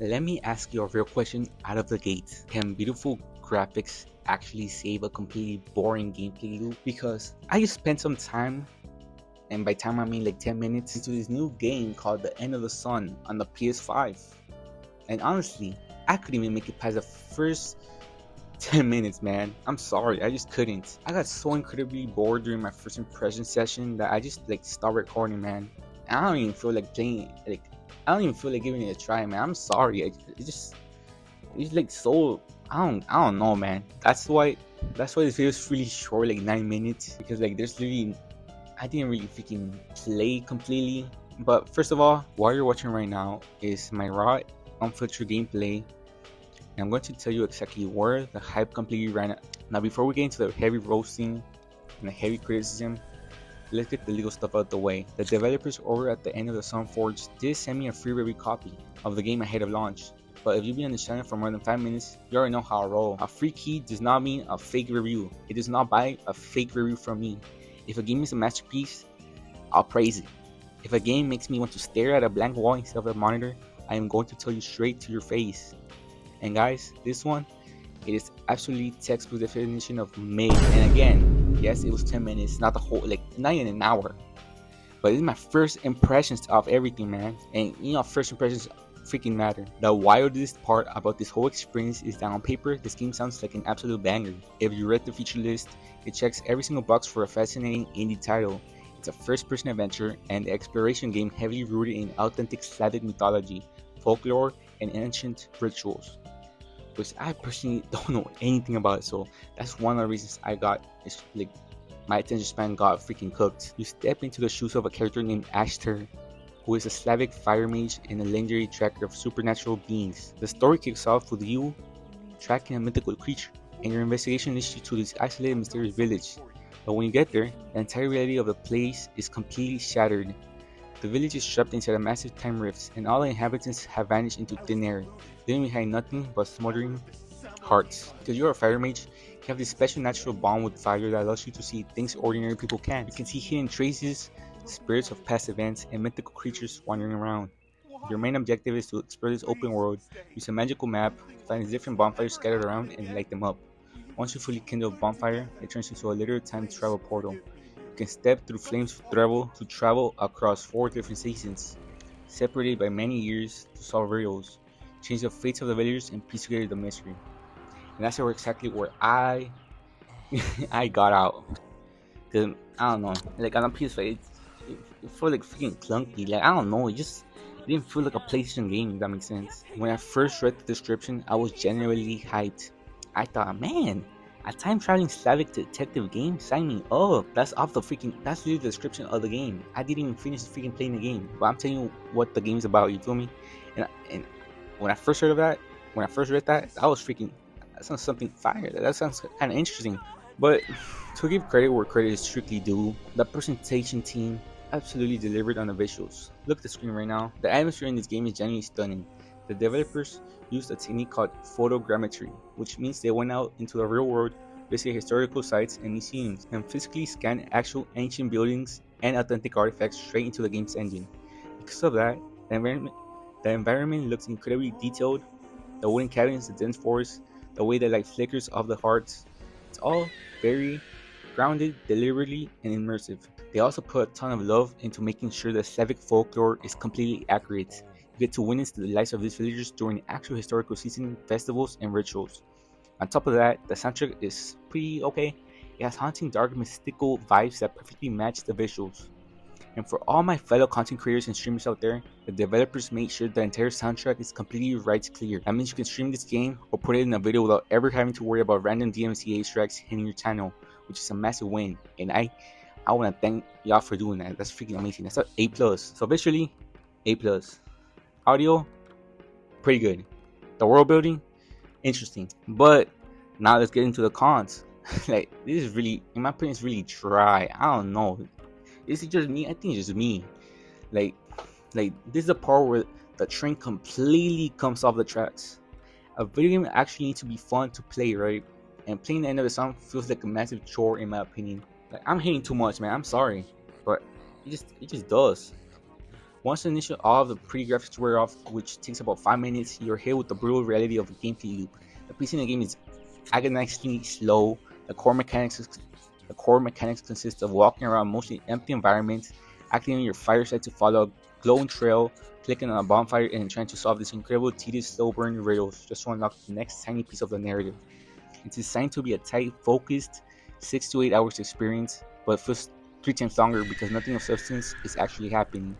Let me ask you a real question out of the gate. Can beautiful graphics actually save a completely boring gameplay loop? Because I just spent some time, and by time I mean like 10 minutes, into this new game called The End of the Sun on the PS5. And honestly, I couldn't even make it past the first 10 minutes, man. I'm sorry, I just couldn't. I got so incredibly bored during my first impression session that I just like stopped recording, man. I don't even feel like playing, like, I don't even feel like giving it a try, man. I'm sorry. It's like so, I don't know, man. That's why this video is really short, like 9 minutes, because like there's literally, I didn't really freaking play completely. But first of all, what you're watching right now is my raw, unfiltered gameplay. And I'm going to tell you exactly where the hype completely ran out. Now, before we get into the heavy roasting and the heavy criticism, let's get the legal stuff out the way. The developers over at the End of the Sun Forge did send me a free review copy of the game ahead of launch. But if you've been on the channel for more than 5 minutes, you already know how I roll. A free key does not mean a fake review. It does not buy a fake review from me. If a game is a masterpiece, I'll praise it. If a game makes me want to stare at a blank wall instead of a monitor, I am going to tell you straight to your face. And guys, this one, it is absolutely textbook definition of mage. And again, yes, it was 10 minutes, not the whole, like not even an hour. But this is my first impressions of everything, man. And you know, first impressions freaking matter. The wildest part about this whole experience is that on paper, this game sounds like an absolute banger. If you read the feature list, it checks every single box for a fascinating indie title. It's a first-person adventure and exploration game heavily rooted in authentic Slavic mythology, folklore, and ancient rituals, which I personally don't know anything about. So that's one of the reasons I got, it's like my attention span got freaking cooked. You step into the shoes of a character named Ashter, who is a Slavic fire mage and a legendary tracker of supernatural beings. The story kicks off with you tracking a mythical creature, and your investigation leads you to this isolated, mysterious village. But when you get there, the entire reality of the place is completely shattered. The village is trapped inside a massive time rift, and all the inhabitants have vanished into thin air, leaving behind nothing but smoldering hearts. Because you're a fire mage, you have this special natural bond with fire that allows you to see things ordinary people can't. You can see hidden traces, spirits of past events, and mythical creatures wandering around. Your main objective is to explore this open world, use a magical map, find different bonfires scattered around, and light them up. Once you fully kindle a bonfire, it turns into a literal time travel portal. You can step through flames to travel across 4 different seasons, separated by many years, to solve riddles, change the fates of the villagers, and piece together the mystery. And that's exactly where I I got out. Cause I don't know, like on a PS5, it felt like freaking clunky. Like I don't know, it didn't feel like a PlayStation game. If that makes sense. When I first read the description, I was genuinely hyped. I thought, man, a time traveling Slavic detective game? Sign me up. That's really the description of the game. I didn't even finish freaking playing the game, but I'm telling you what the game's about, you feel me? And when I first read that, I was freaking, that sounds something fire. That sounds kind of interesting. But to give credit where credit is strictly due, the presentation team absolutely delivered on the visuals. Look at the screen right now. The atmosphere in this game is genuinely stunning. The developers used a technique called photogrammetry, which means they went out into the real world, visited historical sites and museums, and physically scanned actual ancient buildings and authentic artifacts straight into the game's engine. Because of that, the environment looks incredibly detailed. The wooden cabins, the dense forest, the way the light flickers off the hearts, it's all very grounded, deliberately, and immersive. They also put a ton of love into making sure the Slavic folklore is completely accurate. You get to witness the lives of these villagers during actual historical season, festivals, and rituals. On top of that, the soundtrack is pretty okay. It has haunting, dark, mystical vibes that perfectly match the visuals. And for all my fellow content creators and streamers out there, the developers made sure the entire soundtrack is completely rights clear. That means you can stream this game or put it in a video without ever having to worry about random DMCA strikes hitting your channel, which is a massive win. And I want to thank y'all for doing that. That's freaking amazing. That's an A+. So visually, A+. Audio, pretty good. The world building, interesting. But now let's get into the cons. Like, this is really, in my opinion, it's really dry. I don't know. Is it just me? I think it's just me. Like this is the part where the train completely comes off the tracks. A video game actually needs to be fun to play, right? And playing the End of the Sun feels like a massive chore in my opinion. Like, I'm hating too much, man. I'm sorry, but it just does. Once the initial awe of the pretty graphics wear off, which takes about 5 minutes, you're hit with the brutal reality of a gameplay loop. The pacing in the game is agonizingly slow. The core mechanics consist of walking around mostly empty environments, activating your fire set to follow a glowing trail, clicking on a bonfire, and trying to solve this incredible, tedious, slow-burning riddles just to unlock the next tiny piece of the narrative. It's designed to be a tight, focused, 6 to 8 hours experience, but it feels 3 times longer because nothing of substance is actually happening.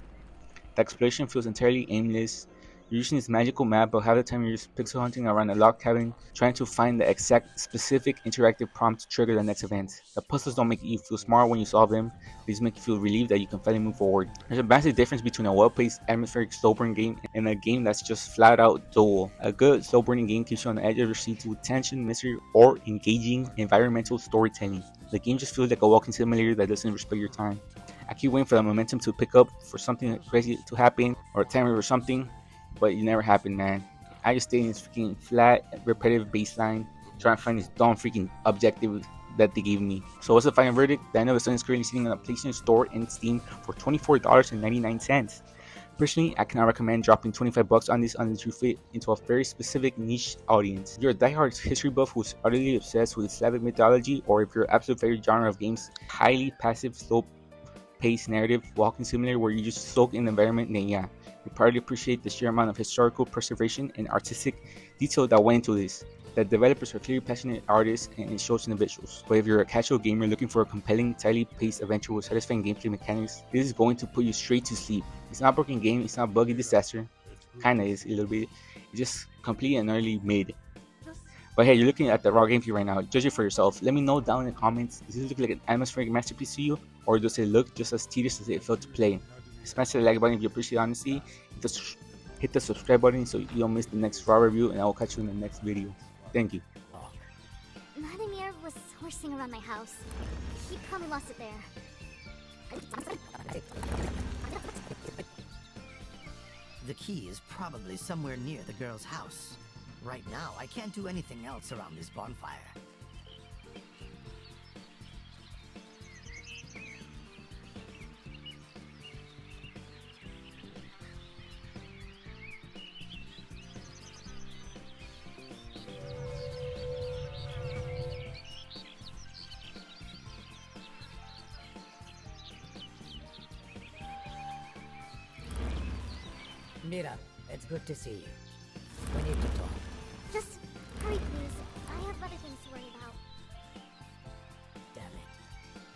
The exploration feels entirely aimless. You're using this magical map, but half the time you're just pixel hunting around a log cabin, trying to find the exact specific interactive prompt to trigger the next event. The puzzles don't make you feel smart when you solve them, they just make you feel relieved that you can finally move forward. There's a massive difference between a well-paced, atmospheric, slow-burn game and a game that's just flat-out dull. A good, slow-burning game keeps you on the edge of your seat with tension, mystery, or engaging environmental storytelling. The game just feels like a walking simulator that doesn't respect your time. I keep waiting for the momentum to pick up, for something crazy to happen, or a timer or something, but it never happened, man. I just stayed in this freaking flat, repetitive baseline, trying to find this dumb freaking objective that they gave me. So what's the final verdict? The End of the Sun is currently sitting on the PlayStation Store and Steam for $24.99. Personally, I cannot recommend dropping $25 on this unless you fit into a very specific niche audience. If you're a diehard history buff who's utterly obsessed with Slavic mythology, or if your absolute favorite genre of games, highly passive, slow-paced narrative walking simulator where you just soak in the environment, then yeah, you probably appreciate the sheer amount of historical preservation and artistic detail that went into this. The developers are clearly passionate artists and it shows in the visuals. But if you're a casual gamer looking for a compelling, tightly paced adventure with satisfying gameplay mechanics, this is going to put you straight to sleep. It's not a broken game, it's not a buggy disaster. Kinda is a little bit. It's just completely and utterly mid. But hey, you're looking at the raw gameplay right now. Judge it for yourself. Let me know down in the comments. Does this look like an atmospheric masterpiece to you? Or does it look just as tedious as it felt to play? Smash the like button if you appreciate honesty. Hit the subscribe button so you don't miss the next raw review, and I will catch you in the next video. Thank you. Vladimir was horsing around my house. He probably lost it there. The key is probably somewhere near the girl's house. Right now, I can't do anything else around this bonfire. Mira, it's good to see you. We need to talk. Just hurry, please. I have other things to worry about. Damn it.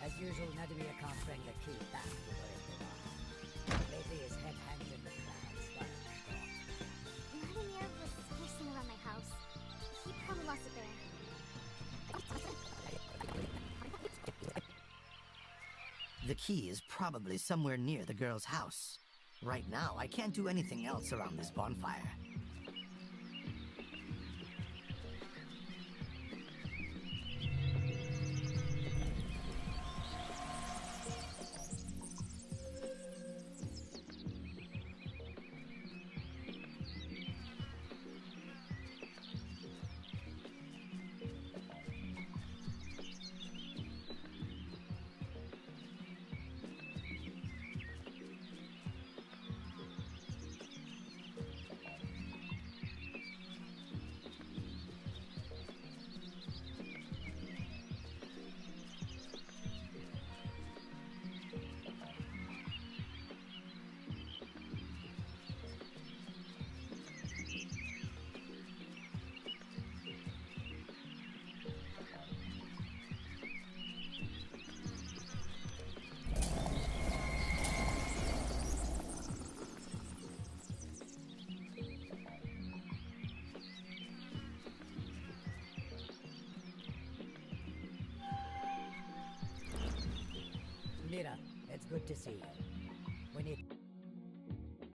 As usual, Vladimir can't bring the key back to where it belongs. Lately his head hangs in the clouds, but Vladimir was horsing around my house. He probably lost it there. The key is probably somewhere near the girl's house. Right now, I can't do anything else around this bonfire. Mira, it's good to see you. We need